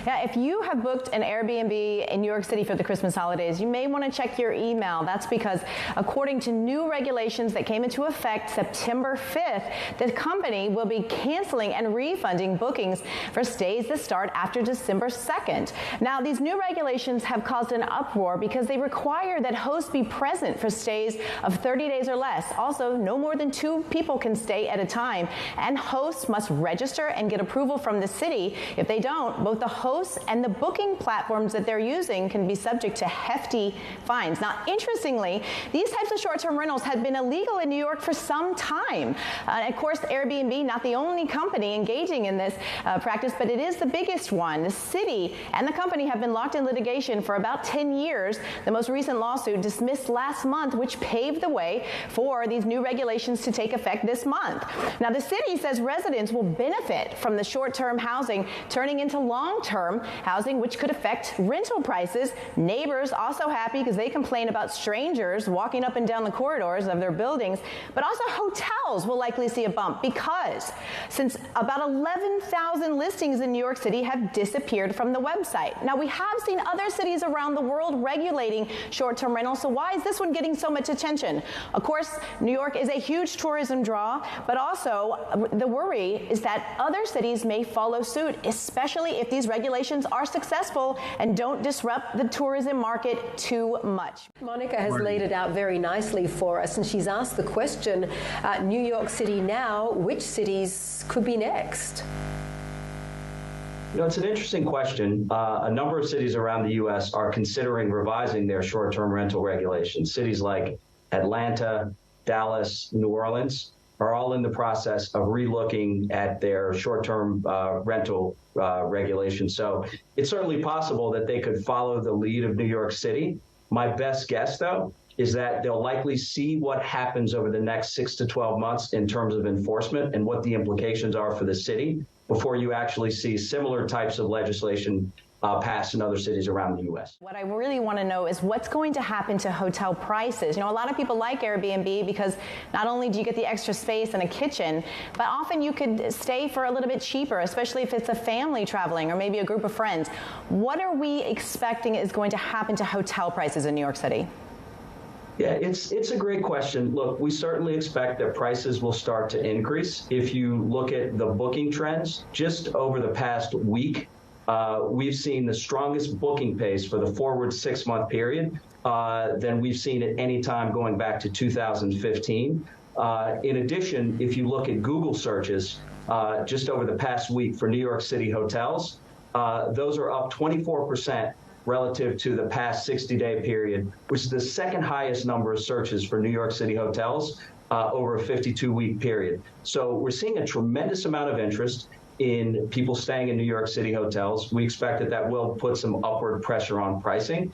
Yeah, if you have booked an Airbnb in New York City for the Christmas holidays, you may want to check your email. That's because according to new regulations that came into effect September 5th, the company will be canceling and refunding bookings for stays that start after December 2nd. Now, these new regulations have caused an uproar because they require that hosts be present for stays of 30 days or less. Also, no more than 2 people can stay at a time, and hosts must register and get approval from the city. If they don't, both the hosts and the booking platforms that they're using can be subject to hefty fines. Now, interestingly, these types of short-term rentals had been illegal in New York for some time. Of course, Airbnb, not the only company engaging in this practice, but it is the biggest one. The city and the company have been locked in litigation for about 10 years. The most recent lawsuit dismissed last month, which paved the way for these new regulations to take effect this month. Now, the city says residents will benefit from the short-term housing turning into long-term housing, which could affect rental prices. Neighbors also happy because they complain about strangers walking up and down the corridors of their buildings. But also hotels will likely see a bump because since about 11,000 listings in New York City have disappeared from the website. Now, we have seen other cities around the world regulating short-term rentals, so why is this one getting so much attention? Of course, New York is a huge tourism draw, but also the worry is that other cities may follow suit, especially if these regulations are successful and don't disrupt the tourism market too much. Monica has laid it out very nicely for us, and she's asked the question, New York City now, which cities could be next? You know, it's an interesting question. A number of cities around the U.S. are considering revising their short-term rental regulations. Cities like Atlanta, Dallas, New Orleans are all in the process of relooking at their short-term rental regulations. So it's certainly possible that they could follow the lead of New York City. My best guess, though, is that they'll likely see what happens over the next 6 to 12 months in terms of enforcement and what the implications are for the city before you actually see similar types of legislation passed in other cities around the U.S. What I really want to know is what's going to happen to hotel prices. You know, a lot of people like Airbnb because not only do you get the extra space and a kitchen, but often you could stay for a little bit cheaper, especially if it's a family traveling or maybe a group of friends. What are we expecting is going to happen to hotel prices in New York City? Yeah, it's a great question. Look, we certainly expect that prices will start to increase. If you look at the booking trends, just over the past week, we've seen the strongest booking pace for the forward 6-month period than we've seen at any time going back to 2015. In addition, if you look at Google searches just over the past week for New York City hotels, those are up 24% relative to the past 60-day period, which is the second highest number of searches for New York City hotels over a 52-week period. So we're seeing a tremendous amount of interest in people staying in New York City hotels. We expect that will put some upward pressure on pricing.